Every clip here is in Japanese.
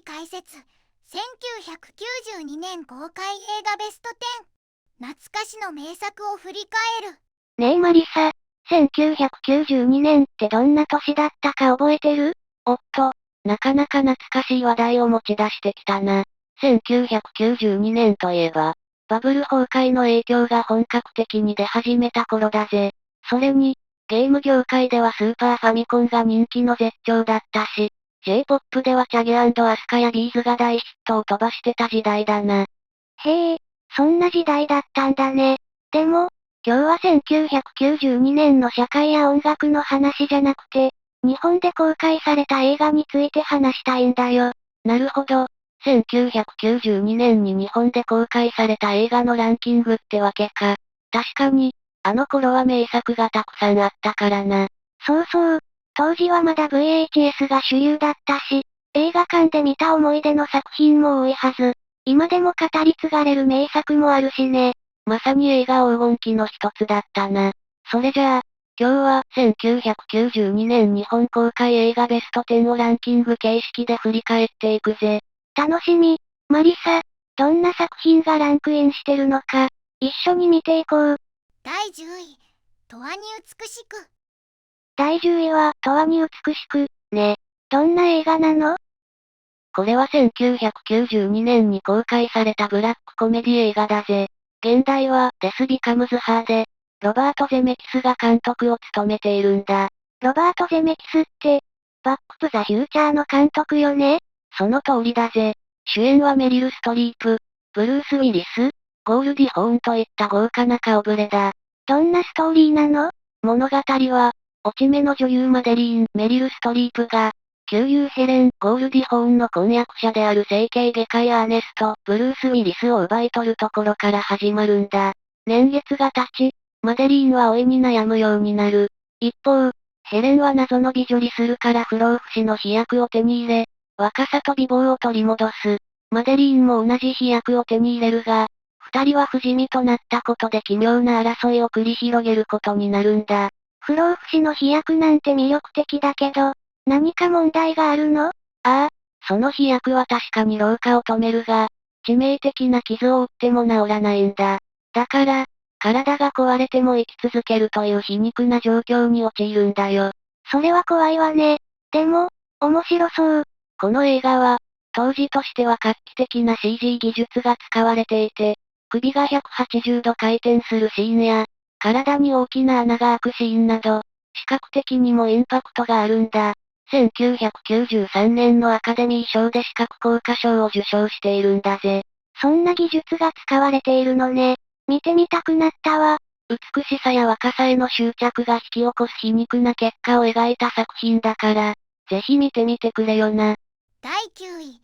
解説。1992年公開映画ベスト10。懐かしの名作を振り返る。ねえマリサ、1992年ってどんな年だったか覚えてる？おっと、なかなか懐かしい話題を持ち出してきたな。1992年といえば、バブル崩壊の影響が本格的に出始めた頃だぜ。それに、ゲーム業界ではスーパーファミコンが人気の絶頂だったし、J-POP ではチャゲ&アスカやビーズが大ヒットを飛ばしてた時代だな。へえ、そんな時代だったんだね。でも、今日は1992年の社会や音楽の話じゃなくて、日本で公開された映画について話したいんだよ。なるほど。1992年に日本で公開された映画のランキングってわけか。確かに、あの頃は名作がたくさんあったからな。そうそう。当時はまだ VHS が主流だったし、映画館で見た思い出の作品も多いはず。今でも語り継がれる名作もあるしね。まさに映画黄金期の一つだったな。それじゃあ、今日は1992年日本公開映画ベスト10をランキング形式で振り返っていくぜ。楽しみ。マリサ、どんな作品がランクインしてるのか、一緒に見ていこう。第10位、永遠に美しく。第10位は、永遠に美しく、ね。どんな映画なの？これは1992年に公開されたブラックコメディ映画だぜ。現代は、デス・ビカムズ・ハーで、ロバート・ゼメキスが監督を務めているんだ。ロバート・ゼメキスって、バック・トゥ・ザ・フューチャーの監督よね？その通りだぜ。主演はメリル・ストリープ、ブルース・ウィリス、ゴールディ・ホーンといった豪華な顔ぶれだ。どんなストーリーなの？物語は、落ち目の女優マデリーン・メリル・ストリープが、旧友ヘレン・ゴールディ・ホーンの婚約者である整形外科医アーネスト・ブルース・ウィリスを奪い取るところから始まるんだ。年月が経ち、マデリーンは老いに悩むようになる。一方、ヘレンは謎の美女リスルから不老不死の飛躍を手に入れ、若さと美貌を取り戻す。マデリーンも同じ飛躍を手に入れるが、二人は不死身となったことで奇妙な争いを繰り広げることになるんだ。不老不死の飛躍なんて魅力的だけど、何か問題があるの？ああ、その飛躍は確かに老化を止めるが、致命的な傷を負っても治らないんだ。だから、体が壊れても生き続けるという皮肉な状況に陥るんだよ。それは怖いわね。でも、面白そう。この映画は、当時としては画期的な CG 技術が使われていて、首が180度回転するシーンや、体に大きな穴が開くシーンなど、視覚的にもインパクトがあるんだ。1993年のアカデミー賞で視覚効果賞を受賞しているんだぜ。そんな技術が使われているのね。見てみたくなったわ。美しさや若さへの執着が引き起こす皮肉な結果を描いた作品だから、ぜひ見てみてくれよな。第9位、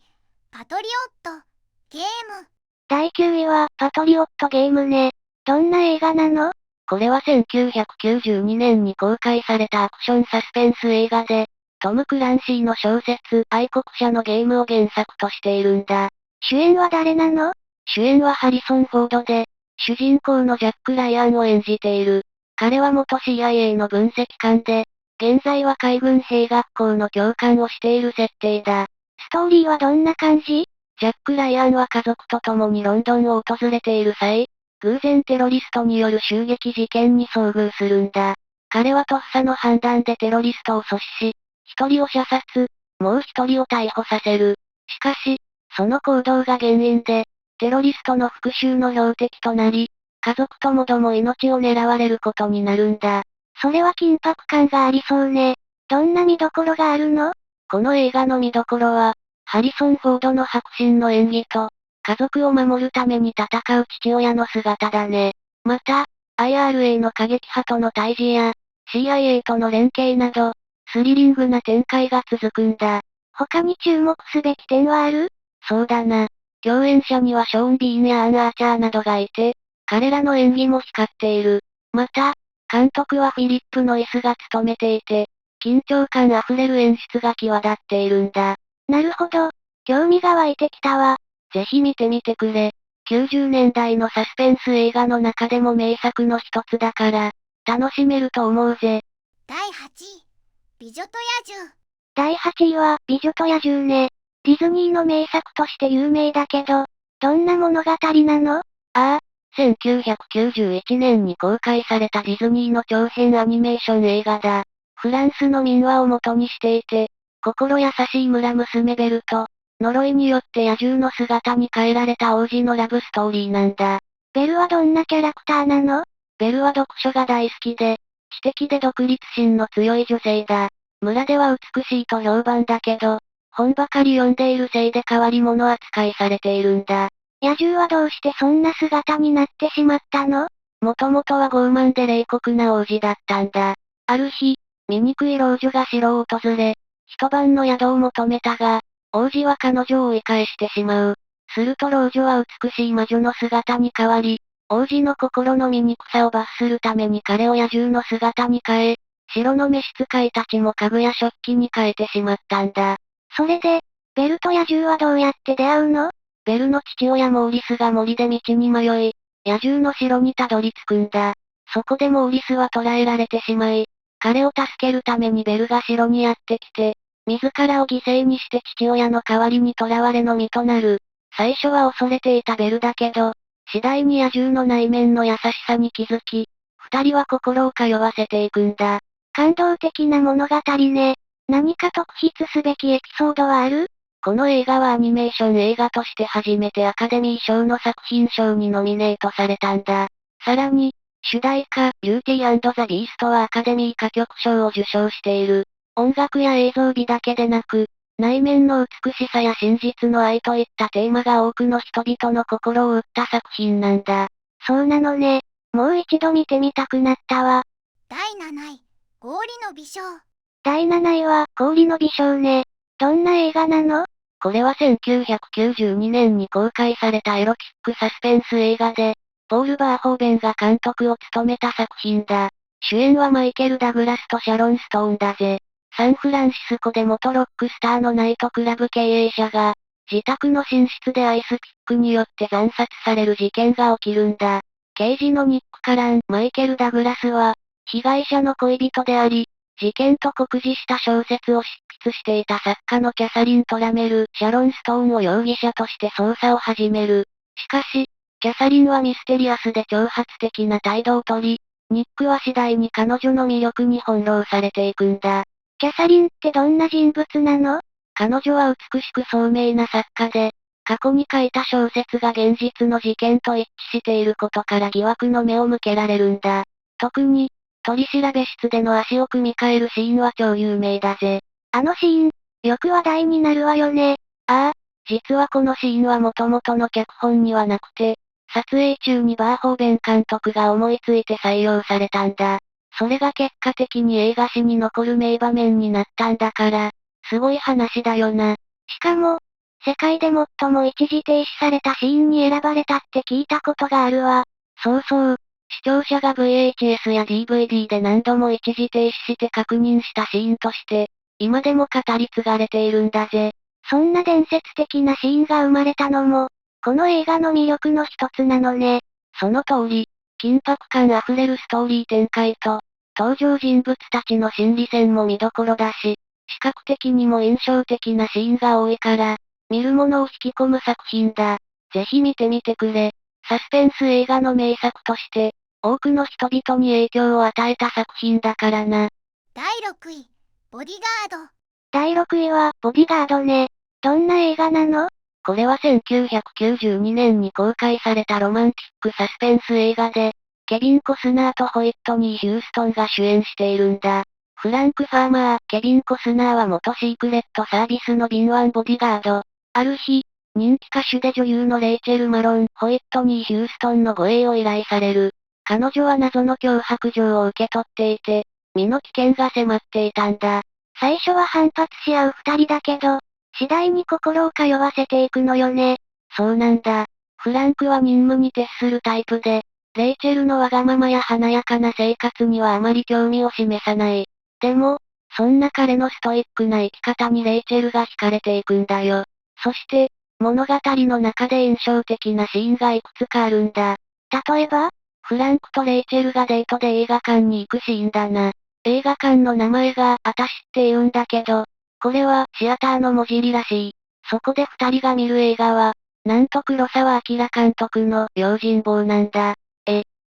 パトリオット、ゲーム。第9位は、パトリオットゲームね。どんな映画なの？これは1992年に公開されたアクションサスペンス映画で、トム・クランシーの小説、愛国者のゲームを原作としているんだ。主演は誰なの？主演はハリソン・フォードで、主人公のジャック・ライアンを演じている。彼は元 CIA の分析官で、現在は海軍兵学校の教官をしている設定だ。ストーリーはどんな感じ？ジャック・ライアンは家族と共にロンドンを訪れている際、偶然テロリストによる襲撃事件に遭遇するんだ。彼はとっさの判断でテロリストを阻止し、一人を射殺、もう一人を逮捕させる。しかし、その行動が原因で、テロリストの復讐の標的となり、家族ともども命を狙われることになるんだ。それは緊迫感がありそうね。どんな見どころがあるの？この映画の見どころは、ハリソン・フォードの迫真の演技と、家族を守るために戦う父親の姿だね。また、IRA の過激派との対峙や、CIA との連携など、スリリングな展開が続くんだ。他に注目すべき点はある？そうだな。共演者にはショーン・ビーンやアン・アーチャーなどがいて、彼らの演技も光っている。また、監督はフィリップ・ノイスが務めていて、緊張感あふれる演出が際立っているんだ。なるほど。興味が湧いてきたわ。ぜひ見てみてくれ。90年代のサスペンス映画の中でも名作の一つだから、楽しめると思うぜ。第8位、美女と野獣。第8位は、美女と野獣ね。ディズニーの名作として有名だけど、どんな物語なの？ああ、1991年に公開されたディズニーの長編アニメーション映画だ。フランスの民話を元にしていて、心優しい村娘ベルと、呪いによって野獣の姿に変えられた王子のラブストーリーなんだ。ベルはどんなキャラクターなの？ベルは読書が大好きで、知的で独立心の強い女性だ。村では美しいと評判だけど、本ばかり読んでいるせいで変わり者扱いされているんだ。野獣はどうしてそんな姿になってしまったの？もともとは傲慢で冷酷な王子だったんだ。ある日、醜い老女が城を訪れ、一晩の宿を求めたが、王子は彼女を追い返してしまう。すると老女は美しい魔女の姿に変わり、王子の心の醜さを罰するために彼を野獣の姿に変え、城の召使いたちも家具や食器に変えてしまったんだ。それで、ベルと野獣はどうやって出会うの？ベルの父親モーリスが森で道に迷い、野獣の城にたどり着くんだ。そこでモーリスは捕らえられてしまい、彼を助けるためにベルが城にやってきて、自らを犠牲にして父親の代わりに囚われの身となる。最初は恐れていたベルだけど、次第に野獣の内面の優しさに気づき、二人は心を通わせていくんだ。感動的な物語ね。何か特筆すべきエピソードはある？この映画はアニメーション映画として初めてアカデミー賞の作品賞にノミネートされたんだ。さらに、主題歌、ビューティー&ザ・ビーストはアカデミー歌曲賞を受賞している。音楽や映像美だけでなく、内面の美しさや真実の愛といったテーマが多くの人々の心を打った作品なんだ。そうなのね。もう一度見てみたくなったわ。第7位、氷の美少。第7位は、氷の美少ね。どんな映画なの？これは1992年に公開されたエロチックサスペンス映画で、ポール・バーホーベンが監督を務めた作品だ。主演はマイケル・ダグラスとシャロン・ストーンだぜ。サンフランシスコで元ロックスターのナイトクラブ経営者が、自宅の寝室でアイスピックによって惨殺される事件が起きるんだ。刑事のニック・カラン、マイケル・ダグラスは、被害者の恋人であり、事件と酷似した小説を執筆していた作家のキャサリン・トラメル、シャロン・ストーンを容疑者として捜査を始める。しかし、キャサリンはミステリアスで挑発的な態度をとり、ニックは次第に彼女の魅力に翻弄されていくんだ。キャサリンってどんな人物なの？彼女は美しく聡明な作家で、過去に書いた小説が現実の事件と一致していることから疑惑の目を向けられるんだ。特に、取り調べ室での足を組み替えるシーンは超有名だぜ。あのシーン、よく話題になるわよね。ああ、実はこのシーンは元々の脚本にはなくて、撮影中にバーホーベン監督が思いついて採用されたんだ。それが結果的に映画史に残る名場面になったんだから、すごい話だよな。しかも、世界で最も一時停止されたシーンに選ばれたって聞いたことがあるわ。そうそう。視聴者が VHS や DVD で何度も一時停止して確認したシーンとして、今でも語り継がれているんだぜ。そんな伝説的なシーンが生まれたのも、この映画の魅力の一つなのね。その通り、緊迫感あふれるストーリー展開と、登場人物たちの心理戦も見どころだし、視覚的にも印象的なシーンが多いから、見る者を引き込む作品だ。ぜひ見てみてくれ。サスペンス映画の名作として、多くの人々に影響を与えた作品だからな。第6位、ボディガード。第6位は、ボディガードね。どんな映画なの？これは1992年に公開されたロマンティックサスペンス映画で、ケビン・コスナーとホイットニー・ヒューストンが主演しているんだ。フランク・ファーマー、ケビン・コスナーは元シークレットサービスの敏腕ボディガード。ある日、人気歌手で女優のレイチェル・マロン、ホイットニー・ヒューストンの護衛を依頼される。彼女は謎の脅迫状を受け取っていて、身の危険が迫っていたんだ。最初は反発し合う二人だけど、次第に心を通わせていくのよね。そうなんだ。フランクは任務に徹するタイプで、レイチェルのわがままや華やかな生活にはあまり興味を示さない。でも、そんな彼のストイックな生き方にレイチェルが惹かれていくんだよ。そして、物語の中で印象的なシーンがいくつかあるんだ。例えば？フランクとレイチェルがデートで映画館に行くシーンだな。映画館の名前が、あたしって言うんだけど、これは、シアターの文字入りらしい。そこで二人が見る映画は、なんと黒澤明監督の用心棒なんだ。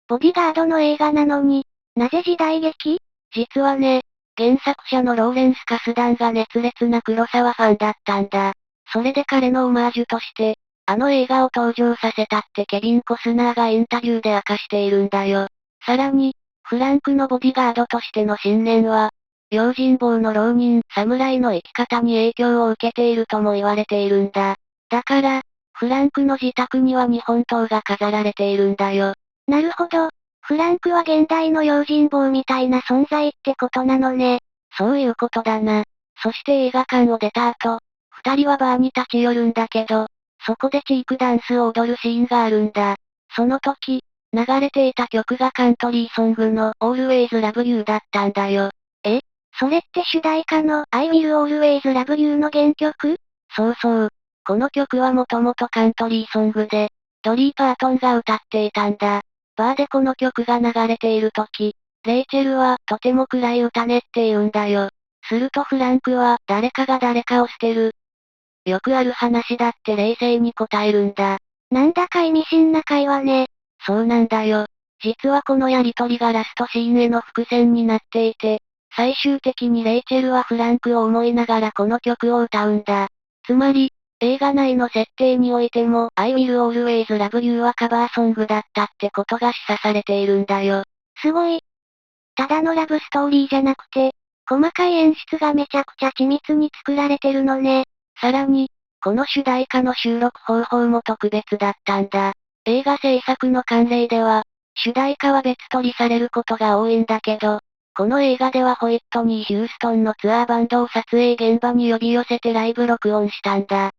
ボディガードの映画なのに、なぜ時代劇？実はね、原作者のローレンス・カスダンが熱烈な黒沢ファンだったんだ。それで彼のオマージュとして、あの映画を登場させたってケビン・コスナーがインタビューで明かしているんだよ。さらに、フランクのボディガードとしての信念は、用心棒の浪人、侍の生き方に影響を受けているとも言われているんだ。だから、フランクの自宅には日本刀が飾られているんだよ。なるほど。フランクは現代の用心棒みたいな存在ってことなのね。そういうことだな。そして映画館を出た後、二人はバーに立ち寄るんだけど、そこでチークダンスを踊るシーンがあるんだ。その時、流れていた曲がカントリーソングの Always Love You だったんだよ。それって主題歌の I Will Always Love You の原曲？そうそう。この曲はもともとカントリーソングで、ドリー・パートンが歌っていたんだ。バーでこの曲が流れている時、レイチェルはとても暗い歌ねって言うんだよ。するとフランクは誰かが誰かを捨てる。よくある話だって冷静に答えるんだ。なんだか意味深な会話ね。そうなんだよ。実はこのやりとりがラストシーンへの伏線になっていて、最終的にレイチェルはフランクを思いながらこの曲を歌うんだ。つまり、映画内の設定においても I Will Always Love You はカバーソングだったってことが示唆されているんだよ。すごい。ただのラブストーリーじゃなくて、細かい演出がめちゃくちゃ緻密に作られてるのね。さらに、この主題歌の収録方法も特別だったんだ。映画制作の慣例では、主題歌は別撮りされることが多いんだけど、この映画ではホイットニー・ヒューストンのツアーバンドを撮影現場に呼び寄せてライブ録音したんだ。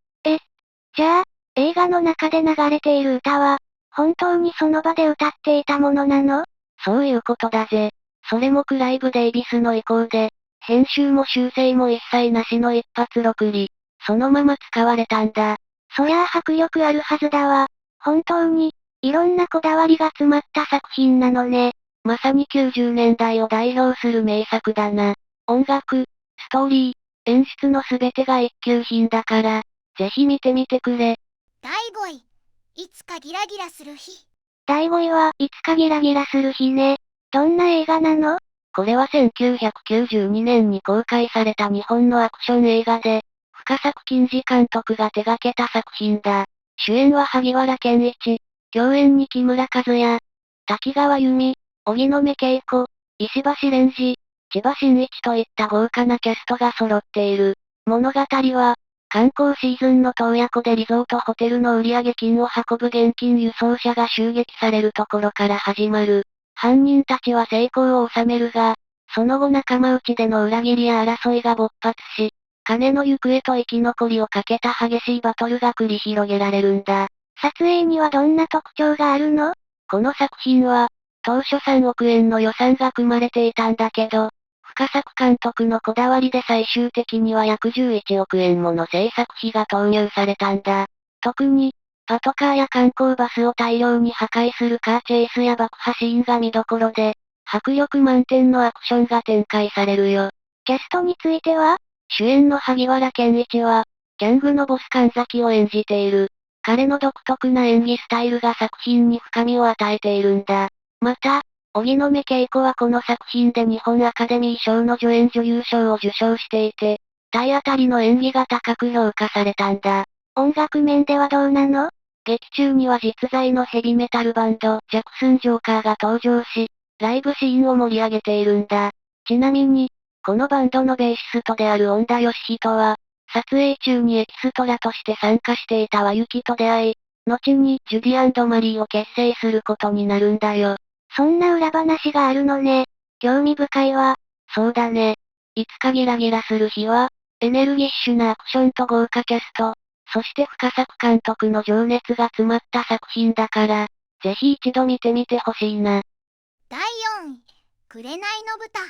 じゃあ、映画の中で流れている歌は、本当にその場で歌っていたものなの？そういうことだぜ。それもクライブ・デイビスの意向で、編集も修正も一切なしの一発録り、そのまま使われたんだ。そりゃあ迫力あるはずだわ。本当に、いろんなこだわりが詰まった作品なのね。まさに90年代を代表する名作だな。音楽、ストーリー、演出のすべてが一級品だから、ぜひ見てみてくれ。第5位、いつかギラギラする日。第5位はいつかギラギラする日ね。どんな映画なの？これは1992年に公開された日本のアクション映画で、深作欣二監督が手掛けた作品だ。主演は萩原健一、共演に木村和也、滝川由美、荻野目恵子、石橋蓮司、千葉真一といった豪華なキャストが揃っている。物語は、観光シーズンの洞爺湖でリゾートホテルの売上金を運ぶ現金輸送車が襲撃されるところから始まる。犯人たちは成功を収めるが、その後仲間内での裏切りや争いが勃発し、金の行方と生き残りをかけた激しいバトルが繰り広げられるんだ。撮影にはどんな特徴があるの？この作品は、当初3億円の予算が組まれていたんだけど、深作監督のこだわりで最終的には約11億円もの制作費が投入されたんだ。特に、パトカーや観光バスを大量に破壊するカーチェイスや爆破シーンが見どころで、迫力満点のアクションが展開されるよ。キャストについては？主演の萩原健一は、ギャングのボス神崎を演じている。彼の独特な演技スタイルが作品に深みを与えているんだ。また、荻野目恵子はこの作品で日本アカデミー賞の助演女優賞を受賞していて、体当たりの演技が高く評価されたんだ。音楽面ではどうなの？劇中には実在のヘビメタルバンド、ジャクスンジョーカーが登場し、ライブシーンを盛り上げているんだ。ちなみに、このバンドのベーシストである恩田義人は、撮影中にエキストラとして参加していた和幸と出会い、後にジュディ&マリーを結成することになるんだよ。そんな裏話があるのね。興味深いわ。そうだね。いつかギラギラする日は、エネルギッシュなアクションと豪華キャスト、そして深作監督の情熱が詰まった作品だから、ぜひ一度見てみてほしいな。第4位、紅の豚。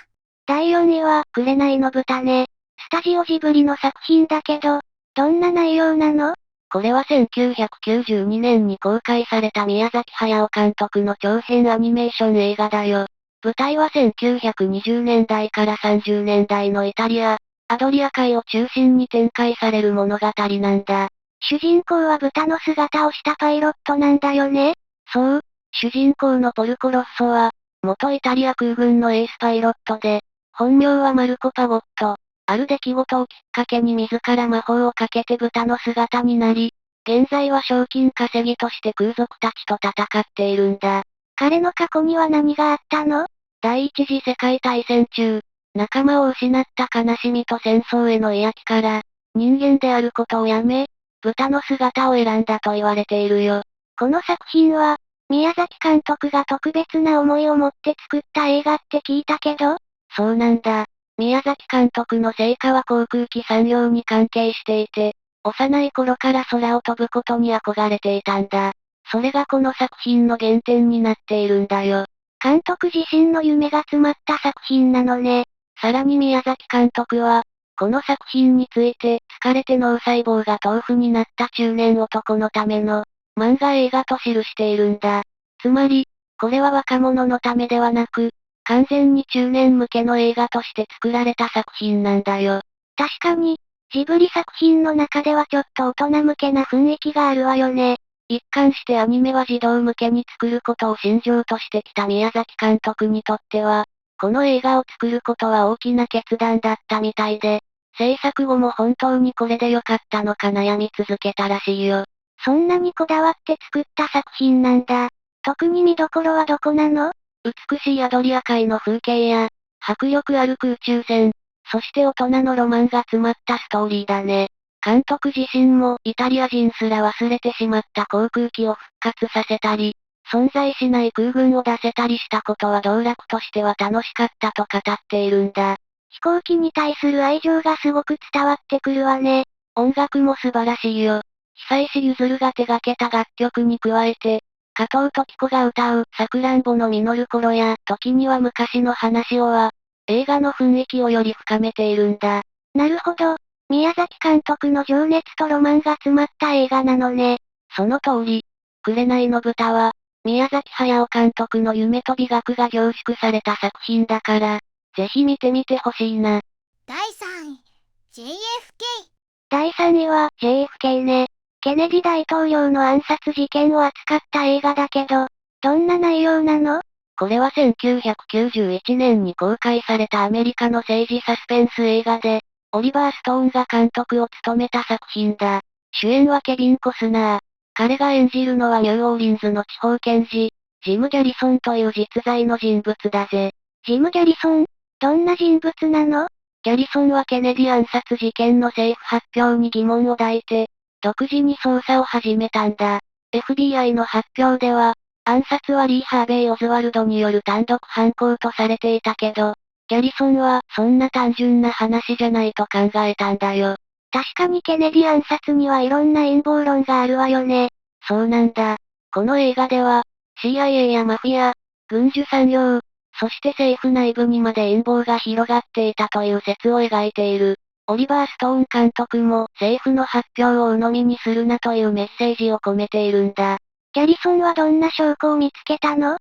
第4位は、紅の豚ね。スタジオジブリの作品だけど、どんな内容なの？これは1992年に公開された宮崎駿監督の長編アニメーション映画だよ。舞台は1920年代から30年代のイタリア。アドリア海を中心に展開される物語なんだ。主人公は豚の姿をしたパイロットなんだよね。そう、主人公のポルコ・ロッソは、元イタリア空軍のエースパイロットで、本名はマルコ・パゴット。ある出来事をきっかけに自ら魔法をかけて豚の姿になり、現在は賞金稼ぎとして空賊たちと戦っているんだ。彼の過去には何があったの？第一次世界大戦中、仲間を失った悲しみと戦争への嫌気から、人間であることをやめ、豚の姿を選んだと言われているよ。この作品は、宮崎監督が特別な思いを持って作った映画って聞いたけど？そうなんだ。宮崎監督の成果は航空機産業に関係していて、幼い頃から空を飛ぶことに憧れていたんだ。それがこの作品の原点になっているんだよ。監督自身の夢が詰まった作品なのね。さらに宮崎監督は、この作品について、疲れて脳細胞が豆腐になった中年男のための、漫画映画と記しているんだ。つまり、これは若者のためではなく、完全に中年向けの映画として作られた作品なんだよ。確かに、ジブリ作品の中ではちょっと大人向けな雰囲気があるわよね。一貫してアニメは児童向けに作ることを信条としてきた宮崎監督にとっては、この映画を作ることは大きな決断だったみたいで、制作後も本当にこれで良かったのか悩み続けたらしいよ。そんなにこだわって作った作品なんだ。特に見どころはどこなの？美しいアドリア海の風景や、迫力ある空中戦、そして大人のロマンが詰まったストーリーだね。監督自身もイタリア人すら忘れてしまった航空機を復活させたり、存在しない空軍を出せたりしたことは道楽としては楽しかったと語っているんだ。飛行機に対する愛情がすごく伝わってくるわね。音楽も素晴らしいよ。久石譲が手掛けた楽曲に加えて、加藤登紀子が歌うさくらんぼの実る頃や時には昔の話をは、映画の雰囲気をより深めているんだ。なるほど。宮崎監督の情熱とロマンが詰まった映画なのね。その通り。紅の豚は、宮崎駿監督の夢と美学が凝縮された作品だから、ぜひ見てみてほしいな。第3位 JFK。 第3位は JFK ね。ケネディ大統領の暗殺事件を扱った映画だけど、どんな内容なの？これは1991年に公開されたアメリカの政治サスペンス映画で、オリバー・ストーンが監督を務めた作品だ。主演はケビン・コスナー。彼が演じるのはニューオーリンズの地方検事、ジム・ギャリソンという実在の人物だぜ。ジム・ギャリソン？どんな人物なの？ギャリソンはケネディ暗殺事件の政府発表に疑問を抱いて、独自に捜査を始めたんだ。FBI の発表では、暗殺はリー・ハーベイ・オズワルドによる単独犯行とされていたけど、ギャリソンはそんな単純な話じゃないと考えたんだよ。確かにケネディ暗殺にはいろんな陰謀論があるわよね。そうなんだ。この映画では、CIA やマフィア、軍需産業、そして政府内部にまで陰謀が広がっていたという説を描いている。オリバー・ストーン監督も政府の発表を鵜呑みにするなというメッセージを込めているんだ。ギャリソンはどんな証拠を見つけたの？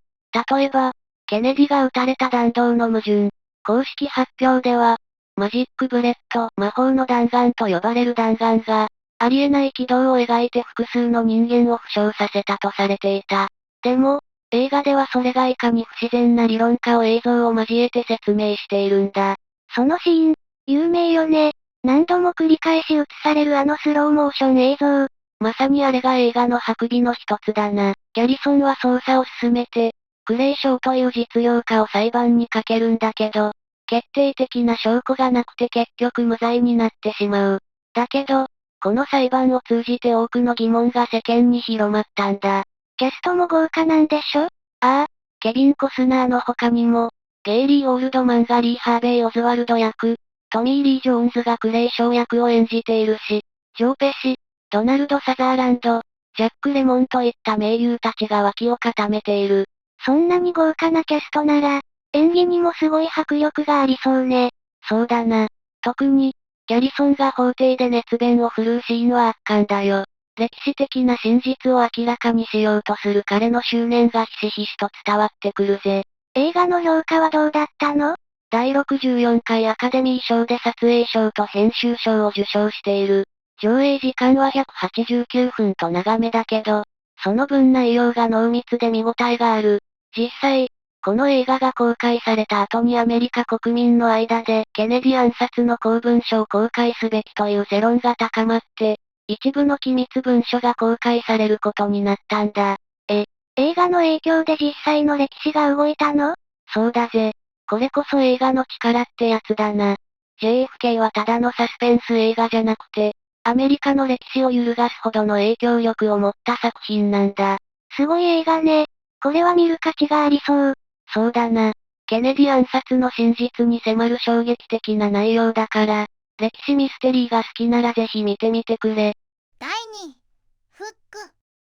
例えば、ケネディが撃たれた弾道の矛盾。公式発表では、マジックブレッド、魔法の弾丸と呼ばれる弾丸が、ありえない軌道を描いて複数の人間を負傷させたとされていた。でも、映画ではそれがいかに不自然な理論かを映像を交えて説明しているんだ。そのシーン、有名よね。何度も繰り返し映されるあのスローモーション映像。まさにあれが映画の白尾の一つだな。ギャリソンは捜査を進めて、クレイショーという実業家を裁判にかけるんだけど、決定的な証拠がなくて結局無罪になってしまう。だけど、この裁判を通じて多くの疑問が世間に広まったんだ。キャストも豪華なんでしょ？ああ、ケビン・コスナーの他にも、ゲイリー・オールドマンがリー・ハーベイ・オズワルド役、トミー・リー・ジョーンズがクレイショー役を演じているし、ジョー・ペシ、ドナルド・サザーランド、ジャック・レモンといった名優たちが脇を固めている。そんなに豪華なキャストなら、演技にもすごい迫力がありそうね。そうだな。特に、ギャリソンが法廷で熱弁を振るうシーンは圧巻だよ。歴史的な真実を明らかにしようとする彼の執念がひしひしと伝わってくるぜ。映画の評価はどうだったの？第64回アカデミー賞で撮影賞と編集賞を受賞している。上映時間は189分と長めだけど、その分内容が濃密で見応えがある。実際、この映画が公開された後にアメリカ国民の間でケネディ暗殺の公文書を公開すべきという世論が高まって、一部の機密文書が公開されることになったんだ。映画の影響で実際の歴史が動いたの？そうだぜ。これこそ映画の力ってやつだな。JFK はただのサスペンス映画じゃなくて、アメリカの歴史を揺るがすほどの影響力を持った作品なんだ。すごい映画ね。これは見る価値がありそう。そうだな。ケネディ暗殺の真実に迫る衝撃的な内容だから、歴史ミステリーが好きならぜひ見てみてくれ。第2位、フック。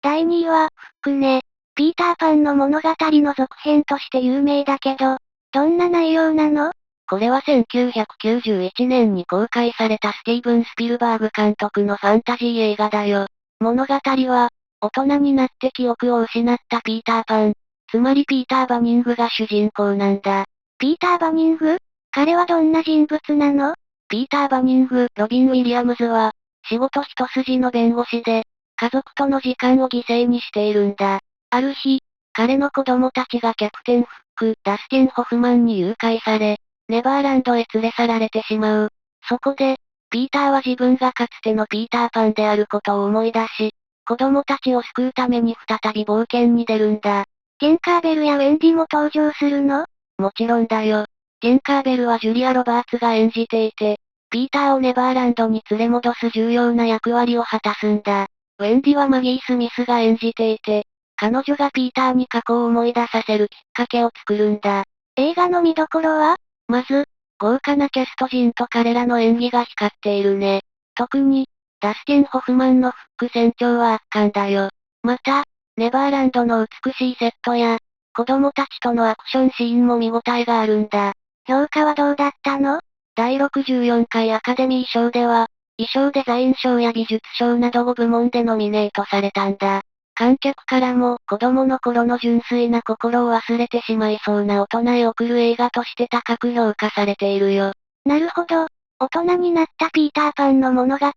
第2位は、フックね。ピーターパンの物語の続編として有名だけど、どんな内容なの？これは1991年に公開されたスティーブン・スピルバーグ監督のファンタジー映画だよ。物語は、大人になって記憶を失ったピーターパン、つまりピーター・バニングが主人公なんだ。ピーター・バニング？彼はどんな人物なの？ピーター・バニング、ロビン・ウィリアムズは、仕事一筋の弁護士で、家族との時間を犠牲にしているんだ。ある日、彼の子供たちがキャプテン・フック、ダスティン・ホフマンに誘拐され、ネバーランドへ連れ去られてしまう。そこで、ピーターは自分がかつてのピーターパンであることを思い出し、子供たちを救うために再び冒険に出るんだ。ケンカーベルやウェンディも登場するの？もちろんだよ。ケンカーベルはジュリア・ロバーツが演じていて、ピーターをネバーランドに連れ戻す重要な役割を果たすんだ。ウェンディはマギー・スミスが演じていて、彼女がピーターに過去を思い出させるきっかけを作るんだ。映画の見どころは？まず、豪華なキャスト陣と彼らの演技が光っているね。特に、ダスティン・ホフマンのフック船長は圧巻だよ。また、ネバーランドの美しいセットや、子供たちとのアクションシーンも見応えがあるんだ。評価はどうだったの？第64回アカデミー賞では、衣装デザイン賞や美術賞など5部門でノミネートされたんだ。観客からも子供の頃の純粋な心を忘れてしまいそうな大人へ送る映画として高く評価されているよ。なるほど。大人になったピーターパンの物語。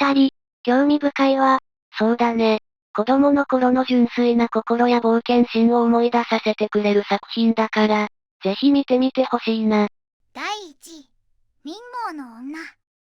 興味深いわ。そうだね。子供の頃の純粋な心や冒険心を思い出させてくれる作品だから、ぜひ見てみてほしいな。第1位、民法の女。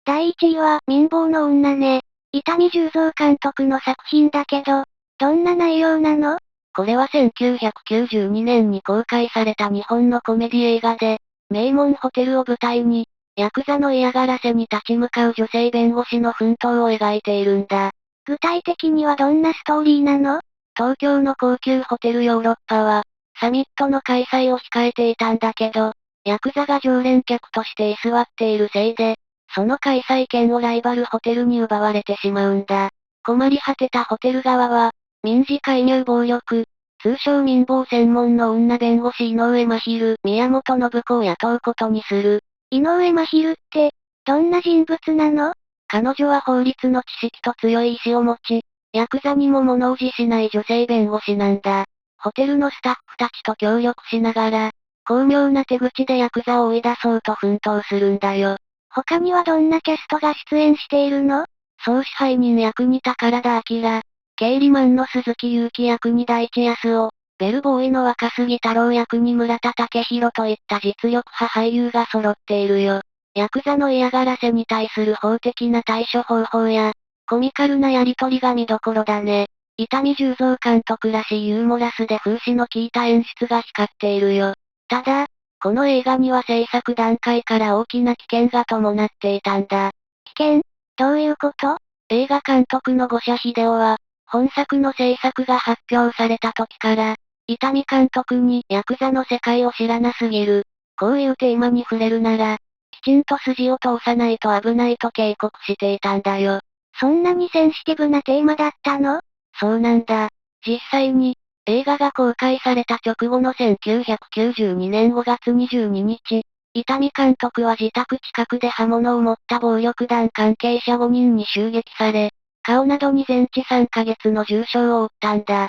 第1位は民法の女ね。伊丹十三監督の作品だけど、どんな内容なの？これは1992年に公開された日本のコメディ映画で、名門ホテルを舞台に、ヤクザの嫌がらせに立ち向かう女性弁護士の奮闘を描いているんだ。具体的にはどんなストーリーなの？東京の高級ホテルヨーロッパは、サミットの開催を控えていたんだけど、ヤクザが常連客として居座っているせいで、その開催権をライバルホテルに奪われてしまうんだ。困り果てたホテル側は、民事介入暴力、通称民法専門の女弁護士井上真昼、宮本信子を雇うことにする。井上真昼って、どんな人物なの？彼女は法律の知識と強い意志を持ち、ヤクザにも物おじしない女性弁護士なんだ。ホテルのスタッフたちと協力しながら、巧妙な手口でヤクザを追い出そうと奮闘するんだよ。他にはどんなキャストが出演しているの？総支配人役に宝田明、経理マンの鈴木祐樹役に大地康夫、ベルボーイの若杉太郎役に村田武弘といった実力派俳優が揃っているよ。ヤクザの嫌がらせに対する法的な対処方法や、コミカルなやりとりが見どころだね。伊丹十三監督らしいユーモラスで風刺の効いた演出が光っているよ。ただ、この映画には制作段階から大きな危険が伴っていたんだ。危険？どういうこと？映画監督の五社秀夫は、本作の制作が発表された時から、伊丹監督にヤクザの世界を知らなすぎる。こういうテーマに触れるなら、きちんと筋を通さないと危ないと警告していたんだよ。そんなにセンシティブなテーマだったの？そうなんだ。実際に、映画が公開された直後の1992年5月22日、伊丹監督は自宅近くで刃物を持った暴力団関係者5人に襲撃され、顔などに全治3ヶ月の重傷を負ったんだ。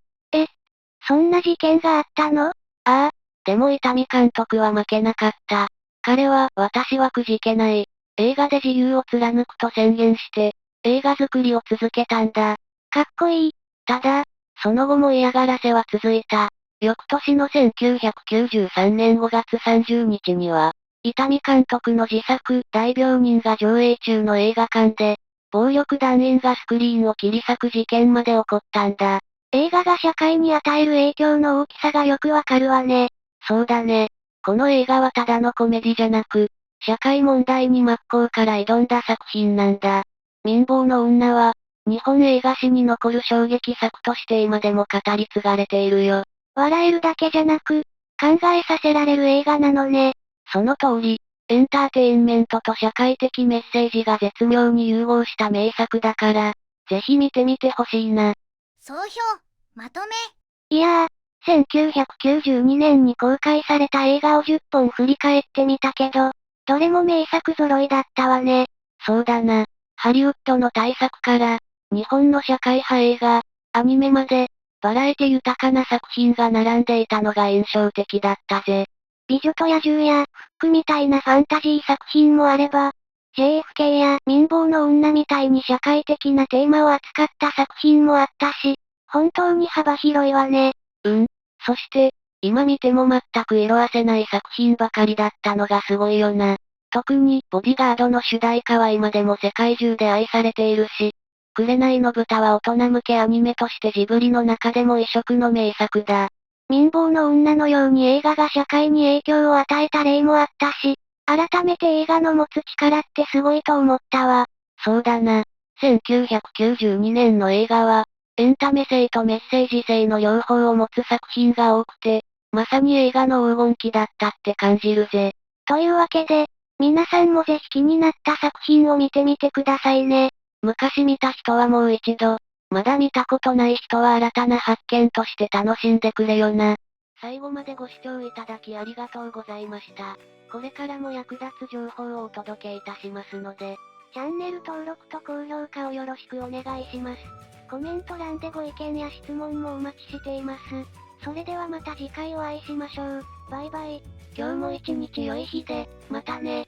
そんな事件があったの？ああ、でも伊丹監督は負けなかった。彼は、私はくじけない。映画で自由を貫くと宣言して、映画作りを続けたんだ。かっこいい。ただ、その後も嫌がらせは続いた。翌年の1993年5月30日には、伊丹監督の自作、大病人が上映中の映画館で、暴力団員がスクリーンを切り裂く事件まで起こったんだ。映画が社会に与える影響の大きさがよくわかるわね。そうだね。この映画はただのコメディじゃなく、社会問題に真っ向から挑んだ作品なんだ。民放の女は、日本映画史に残る衝撃作として今でも語り継がれているよ。笑えるだけじゃなく、考えさせられる映画なのね。その通り、エンターテインメントと社会的メッセージが絶妙に融合した名作だから、ぜひ見てみてほしいな。総評、まとめ。いやー、1992年に公開された映画を10本振り返ってみたけど、どれも名作揃いだったわね。そうだな。ハリウッドの大作から、日本の社会派映画、アニメまで、バラエティ豊かな作品が並んでいたのが印象的だったぜ。美女と野獣や、フックみたいなファンタジー作品もあれば、JFK や民放の女みたいに社会的なテーマを扱った作品もあったし、本当に幅広いわね。そして、今見ても全く色褪せない作品ばかりだったのがすごいよな。特に、ボディガードの主題歌は今でも世界中で愛されているし、紅の豚は大人向けアニメとしてジブリの中でも異色の名作だ。民放の女のように映画が社会に影響を与えた例もあったし、改めて映画の持つ力ってすごいと思ったわ。そうだな。1992年の映画は、エンタメ性とメッセージ性の両方を持つ作品が多くて、まさに映画の黄金期だったって感じるぜ。というわけで、皆さんもぜひ気になった作品を見てみてくださいね。昔見た人はもう一度、まだ見たことない人は新たな発見として楽しんでくれよな。最後までご視聴いただきありがとうございました。これからも役立つ情報をお届けいたしますので、チャンネル登録と高評価をよろしくお願いします。コメント欄でご意見や質問もお待ちしています。それではまた次回お会いしましょう。バイバイ。今日も一日良い日で、またね。